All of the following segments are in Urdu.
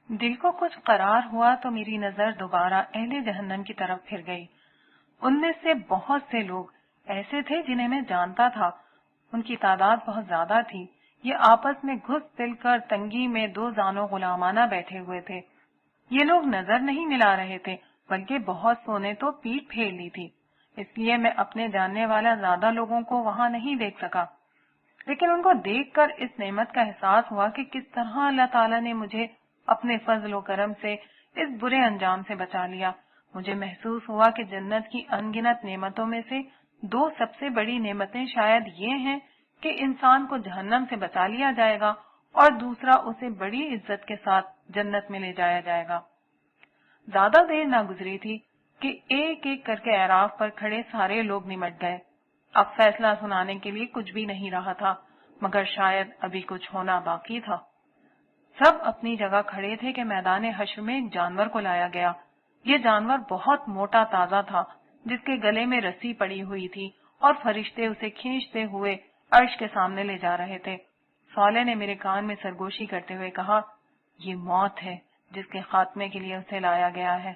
دل کو کچھ قرار ہوا تو میری نظر دوبارہ اہل جہنم کی طرف پھر گئی۔ ان میں سے بہت سے لوگ ایسے تھے جنہیں میں جانتا تھا، ان کی تعداد بہت زیادہ تھی۔ یہ آپس میں گھس پل کر تنگی میں دو زانوں غلامانہ بیٹھے ہوئے تھے۔ یہ لوگ نظر نہیں ملا رہے تھے، بلکہ بہت سونے تو پیٹ پھیر لی تھی، اس لیے میں اپنے جاننے والا زیادہ لوگوں کو وہاں نہیں دیکھ سکا، لیکن ان کو دیکھ کر اس نعمت کا احساس ہوا کہ کس طرح اللہ تعالیٰ نے مجھے اپنے فضل و کرم سے اس برے انجام سے بچا لیا۔ مجھے محسوس ہوا کہ جنت کی ان گنت نعمتوں میں سے دو سب سے بڑی نعمتیں شاید یہ ہیں کہ انسان کو جہنم سے بچا لیا جائے گا، اور دوسرا اسے بڑی عزت کے ساتھ جنت میں لے جایا جائے گا۔ زیادہ دیر نہ گزری تھی کہ ایک ایک کر کے اعراف پر کھڑے سارے لوگ نمٹ گئے۔ اب فیصلہ سنانے کے لیے کچھ بھی نہیں رہا تھا، مگر شاید ابھی کچھ ہونا باقی تھا۔ سب اپنی جگہ کھڑے تھے کہ میدان حشر میں ایک جانور کو لایا گیا۔ یہ جانور بہت موٹا تازہ تھا، جس کے گلے میں رسی پڑی ہوئی تھی، اور فرشتے اسے کھینچتے ہوئے عرش کے سامنے لے جا رہے تھے۔ صالح نے میرے کان میں سرگوشی کرتے ہوئے کہا، یہ موت ہے جس کے خاتمے کے لیے اسے لایا گیا ہے۔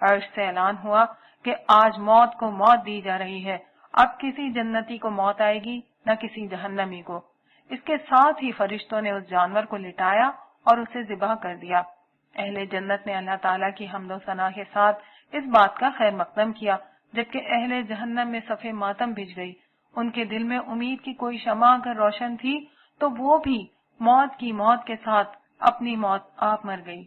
عرش سے اعلان ہوا کہ آج موت کو موت دی جا رہی ہے، اب کسی جنتی کو موت آئے گی نہ کسی جہنمی کو۔ اس کے ساتھ ہی فرشتوں نے اس جانور کو لٹایا اور اسے ذبح کر دیا۔ اہل جنت نے اللہ تعالیٰ کی حمد و ثنا کے ساتھ اس بات کا خیر مقدم کیا، جبکہ اہل جہنم میں صف ماتم بجھ گئی۔ ان کے دل میں امید کی کوئی شمع اگر روشن تھی تو وہ بھی موت کی موت کے ساتھ اپنی موت آپ مر گئی۔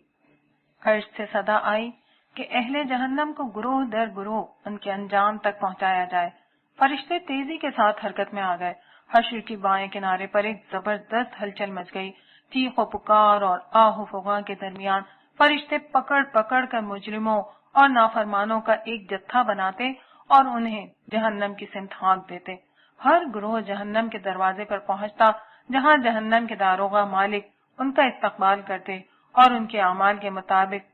عرش سے صدا آئی کہ اہل جہنم کو گروہ در گروہ ان کے انجام تک پہنچایا جائے۔ فرشتے تیزی کے ساتھ حرکت میں آ گئے۔ حشر کی بائیں کنارے پر ایک زبردست ہلچل مچ گئی۔ چیخ و پکار اور آہ و فغاں کے درمیان فرشتے پکڑ پکڑ کر مجرموں اور نافرمانوں کا ایک جتھا بناتے اور انہیں جہنم کی سمت ہانک دیتے۔ ہر گروہ جہنم کے دروازے پر پہنچتا، جہاں جہنم کے داروغہ مالک ان کا استقبال کرتے اور ان کے اعمال کے مطابق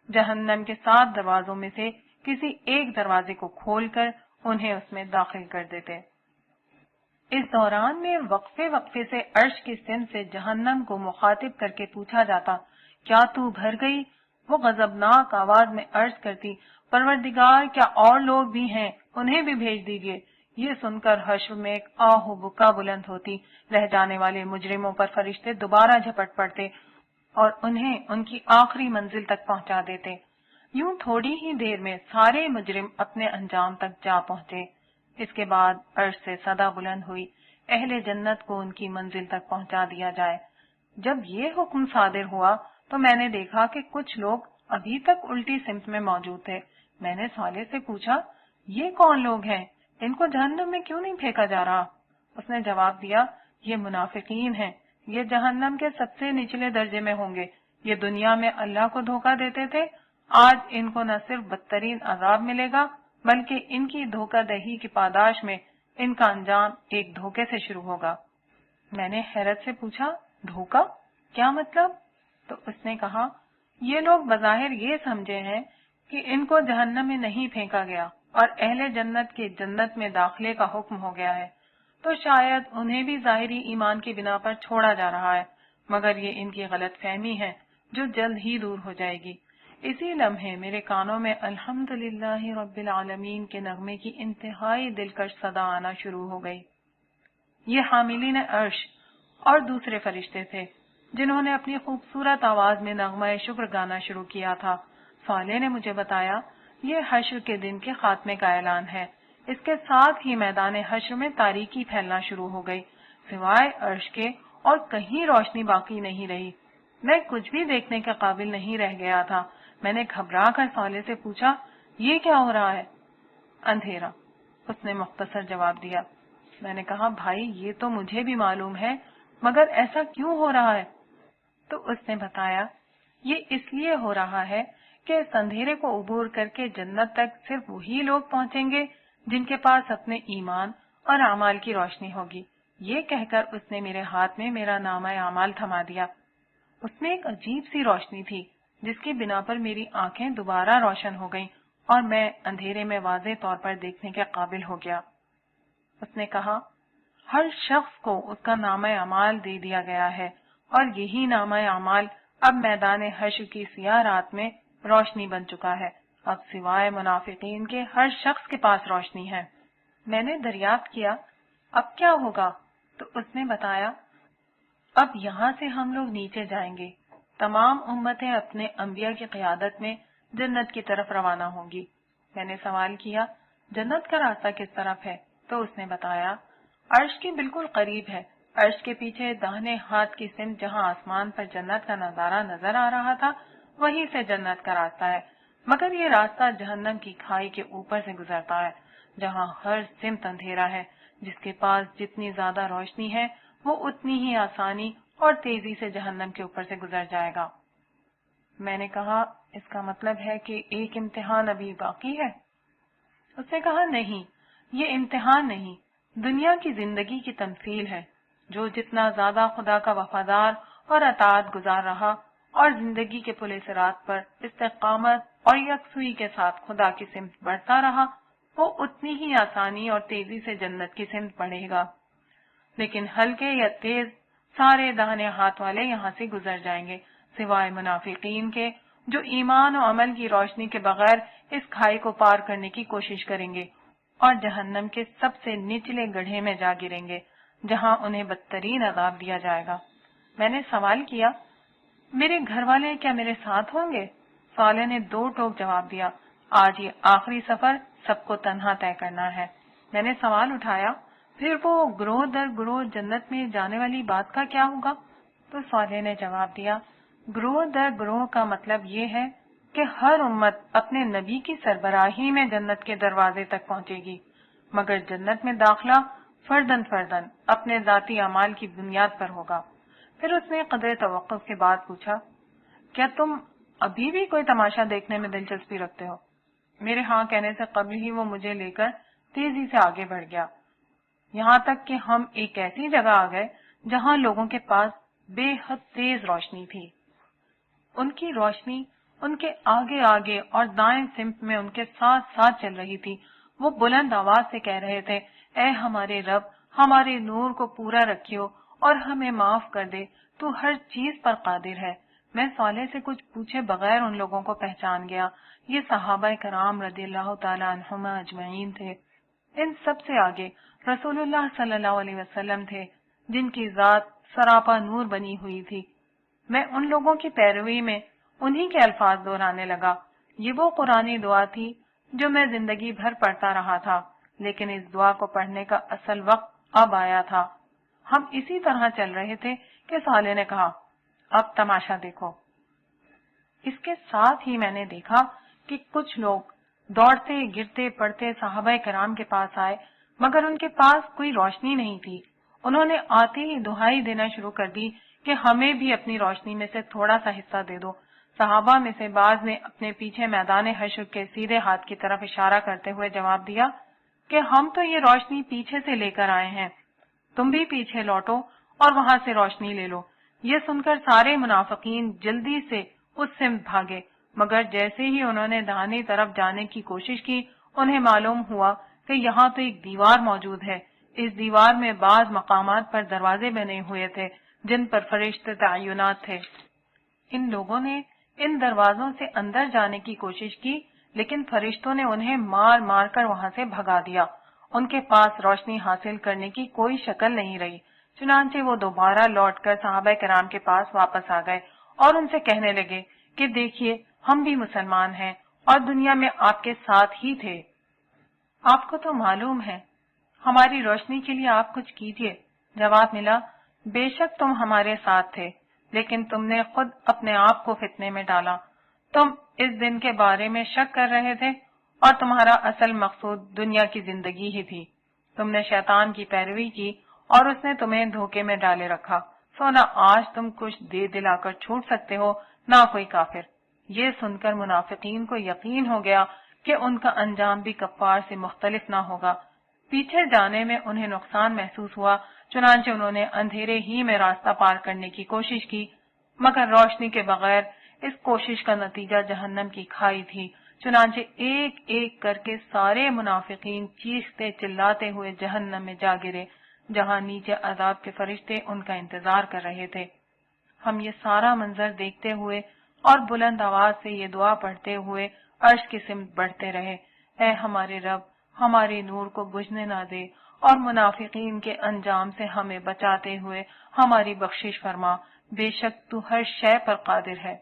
جہنم کے 7 دروازوں میں سے کسی ایک دروازے کو کھول کر انہیں اس میں داخل کر دیتے۔ اس دوران میں وقفے وقفے سے عرش کی سمت سے جہنم کو مخاطب کر کے پوچھا جاتا، کیا تو بھر گئی؟ وہ غضبناک آواز میں عرض کرتی، پروردگار کیا اور لوگ بھی ہیں؟ انہیں بھی بھیج دیجیے۔ یہ سن کر حشر میں ایک آہ و بکا بلند ہوتی۔ رہ جانے والے مجرموں پر فرشتے دوبارہ جھپٹ پڑتے اور انہیں ان کی آخری منزل تک پہنچا دیتے۔ یوں تھوڑی ہی دیر میں سارے مجرم اپنے انجام تک جا پہنچے۔ اس کے بعد عرش سے صدا بلند ہوئی، اہل جنت کو ان کی منزل تک پہنچا دیا جائے۔ جب یہ حکم صادر ہوا تو میں نے دیکھا کہ کچھ لوگ ابھی تک الٹی سمت میں موجود تھے۔ میں نے صالح سے پوچھا، یہ کون لوگ ہیں؟ ان کو جہنم میں کیوں نہیں پھینکا جا رہا؟ اس نے جواب دیا، یہ منافقین ہیں، یہ جہنم کے سب سے نچلے درجے میں ہوں گے۔ یہ دنیا میں اللہ کو دھوکہ دیتے تھے، آج ان کو نہ صرف بدترین عذاب ملے گا بلکہ ان کی دھوکہ دہی کی پاداش میں ان کا انجام ایک دھوکے سے شروع ہوگا۔ میں نے حیرت سے پوچھا، دھوکہ؟ کیا مطلب؟ تو اس نے کہا، یہ لوگ بظاہر یہ سمجھے ہیں کہ ان کو جہنم میں نہیں پھینکا گیا اور اہل جنت کے جنت میں داخلے کا حکم ہو گیا ہے، تو شاید انہیں بھی ظاہری ایمان کی بنا پر چھوڑا جا رہا ہے، مگر یہ ان کی غلط فہمی ہے جو جلد ہی دور ہو جائے گی۔ اسی لمحے میرے کانوں میں الحمدللہ رب العالمین کے نغمے کی انتہائی دلکش صدا آنا شروع ہو گئی۔ یہ حاملین عرش اور دوسرے فرشتے تھے جنہوں نے اپنی خوبصورت آواز میں نغمہ شکر گانا شروع کیا تھا۔ صالح نے مجھے بتایا، یہ حشر کے دن کے خاتمے کا اعلان ہے۔ اس کے ساتھ ہی میدان حشر میں تاریکی پھیلنا شروع ہو گئی، سوائے عرش کے اور کہیں روشنی باقی نہیں رہی۔ میں کچھ بھی دیکھنے کے قابل نہیں رہ گیا تھا۔ میں نے گھبرا کر صالح سے پوچھا، یہ کیا ہو رہا ہے؟ اندھیرا، اس نے مختصر جواب دیا۔ میں نے کہا، بھائی یہ تو مجھے بھی معلوم ہے، مگر ایسا کیوں ہو رہا ہے؟ تو اس نے بتایا، یہ اس لیے ہو رہا ہے کہ اس اندھیرے کو عبور کر کے جنت تک صرف وہی لوگ پہنچیں گے جن کے پاس اپنے ایمان اور اعمال کی روشنی ہوگی۔ یہ کہہ کر اس نے میرے ہاتھ میں میرا نامہ اعمال تھما دیا۔ اس میں ایک عجیب سی روشنی تھی جس کی بنا پر میری آنکھیں دوبارہ روشن ہو گئیں اور میں اندھیرے میں واضح طور پر دیکھنے کے قابل ہو گیا۔ اس نے کہا، ہر شخص کو اس کا نامہ اعمال دے دیا گیا ہے اور یہی نامہ اعمال اب میدان حشر کی سیاہ رات میں روشنی بن چکا ہے، اب سوائے منافقین کے ہر شخص کے پاس روشنی ہے۔ میں نے دریافت کیا اب کیا ہوگا؟ تو اس نے بتایا اب یہاں سے ہم لوگ نیچے جائیں گے، تمام امتیں اپنے انبیاء کی قیادت میں جنت کی طرف روانہ ہوں گی۔ میں نے سوال کیا جنت کا راستہ کس طرف ہے؟ تو اس نے بتایا عرش کے بالکل قریب ہے، عرش کے پیچھے داہنے ہاتھ کی سمت جہاں آسمان پر جنت کا نظارہ نظر آ رہا تھا وہیں سے جنت کا راستہ ہے، مگر یہ راستہ جہنم کی کھائی کے اوپر سے گزرتا ہے جہاں ہر سمت اندھیرا ہے، جس کے پاس جتنی زیادہ روشنی ہے وہ اتنی ہی آسانی اور تیزی سے جہنم کے اوپر سے گزر جائے گا۔ میں نے کہا اس کا مطلب ہے کہ ایک امتحان ابھی باقی ہے؟ اس نے کہا نہیں، یہ امتحان نہیں، دنیا کی زندگی کی تمثیل ہے۔ جو جتنا زیادہ خدا کا وفادار اور اطاعت گزار رہا اور زندگی کے پل صراط پر استقامت اور یکسوئی کے ساتھ خدا کی سمت بڑھتا رہا وہ اتنی ہی آسانی اور تیزی سے جنت کی سمت بڑھے گا، لیکن ہلکے یا تیز سارے داہنے ہاتھ والے یہاں سے گزر جائیں گے سوائے منافقین کے، جو ایمان و عمل کی روشنی کے بغیر اس کھائی کو پار کرنے کی کوشش کریں گے اور جہنم کے سب سے نچلے گڑھے میں جا گریں گے جہاں انہیں بدترین عذاب دیا جائے گا۔ میں نے سوال کیا میرے گھر والے کیا میرے ساتھ ہوں گے؟ صالح نے دو ٹوک جواب دیا آج یہ آخری سفر سب کو تنہا طے کرنا ہے۔ میں نے سوال اٹھایا پھر وہ گروہ در گروہ جنت میں جانے والی بات کا کیا ہوگا؟ تو صالح نے جواب دیا گروہ در گروہ کا مطلب یہ ہے کہ ہر امت اپنے نبی کی سربراہی میں جنت کے دروازے تک پہنچے گی، مگر جنت میں داخلہ فردن فردن اپنے ذاتی اعمال کی بنیاد پر ہوگا۔ پھر اس نے قدر توقف کے بعد پوچھا کیا تم ابھی بھی کوئی تماشا دیکھنے میں دلچسپی رکھتے ہو؟ میرے ہاں کہنے سے قبل ہی وہ مجھے لے کر تیزی سے آگے بڑھ گیا، یہاں تک کہ ہم ایک ایسی جگہ آ گئے جہاں لوگوں کے پاس بے حد تیز روشنی تھی۔ ان کی روشنی ان کے آگے آگے اور دائیں سمت میں ان کے ساتھ ساتھ چل رہی تھی۔ وہ بلند آواز سے کہہ رہے تھے اے ہمارے رب، ہمارے نور کو پورا رکھیو اور ہمیں معاف کر دے، تو ہر چیز پر قادر ہے۔ میں صالح سے کچھ پوچھے بغیر ان لوگوں کو پہچان گیا، یہ صحابہ کرام رضی اللہ تعالی عنہم اجمعین تھے۔ ان سب سے آگے رسول اللہ صلی اللہ علیہ وسلم تھے جن کی ذات سراپا نور بنی ہوئی تھی۔ میں ان لوگوں کی پیروی میں انہی کے الفاظ دہرانے لگا۔ یہ وہ قرآنی دعا تھی جو میں زندگی بھر پڑھتا رہا تھا، لیکن اس دعا کو پڑھنے کا اصل وقت اب آیا تھا۔ ہم اسی طرح چل رہے تھے کہ صالح نے کہا اب تماشا دیکھو۔ اس کے ساتھ ہی میں نے دیکھا کہ کچھ لوگ دوڑتے گرتے پڑتے صحابہ کرام کے پاس آئے، مگر ان کے پاس کوئی روشنی نہیں تھی۔ انہوں نے آتے ہی دہائی دینا شروع کر دی کہ ہمیں بھی اپنی روشنی میں سے تھوڑا سا حصہ دے دو۔ صحابہ میں سے بعض نے اپنے پیچھے میدان حشر کے سیدھے ہاتھ کی طرف اشارہ کرتے ہوئے جواب دیا کہ ہم تو یہ روشنی پیچھے سے لے کر آئے ہیں، تم بھی پیچھے لوٹو اور وہاں سے روشنی لے لو۔ یہ سن کر سارے منافقین جلدی سے اس سمت بھاگے، مگر جیسے ہی انہوں نے داہنی طرف جانے کی کوشش کی انہیں معلوم ہوا کہ یہاں تو ایک دیوار موجود ہے۔ اس دیوار میں بعض مقامات پر دروازے بنے ہوئے تھے جن پر فرشتے تعینات تھے۔ ان لوگوں نے ان دروازوں سے اندر جانے کی کوشش کی، لیکن فرشتوں نے انہیں مار مار کر وہاں سے بھگا دیا۔ ان کے پاس روشنی حاصل کرنے کی کوئی شکل نہیں رہی، چنانچہ وہ دوبارہ لوٹ کر صحابہ کرام کے پاس واپس آ گئے اور ان سے کہنے لگے کہ دیکھیے ہم بھی مسلمان ہیں اور دنیا میں آپ کے ساتھ ہی تھے، آپ کو تو معلوم ہے، ہماری روشنی کے لیے آپ کچھ کیجیے۔ جواب ملا بے شک تم ہمارے ساتھ تھے، لیکن تم نے خود اپنے آپ کو فتنے میں ڈالا۔ تم اس دن کے بارے میں شک کر رہے تھے اور تمہارا اصل مقصود دنیا کی زندگی ہی تھی۔ تم نے شیطان کی پیروی کی اور اس نے تمہیں دھوکے میں ڈالے رکھا، سو نہ آج تم کچھ دے دلا کر چھوٹ سکتے ہو نہ کوئی کافر۔ یہ سن کر منافقین کو یقین ہو گیا کہ ان کا انجام بھی کفار سے مختلف نہ ہوگا۔ پیچھے جانے میں انہیں نقصان محسوس ہوا، چنانچہ انہوں نے اندھیرے ہی میں راستہ پار کرنے کی کوشش کی، مگر روشنی کے بغیر اس کوشش کا نتیجہ جہنم کی کھائی تھی۔ چنانچہ ایک ایک کر کے سارے منافقین چیختے چلاتے ہوئے جہنم میں جا گرے، جہاں نیچے عذاب کے فرشتے ان کا انتظار کر رہے تھے۔ ہم یہ سارا منظر دیکھتے ہوئے اور بلند آواز سے یہ دعا پڑھتے ہوئے عرش کی سمت بڑھتے رہے، اے ہمارے رب، ہمارے نور کو بجھنے نہ دے اور منافقین کے انجام سے ہمیں بچاتے ہوئے ہماری بخشش فرما، بے شک تو ہر شے پر قادر ہے۔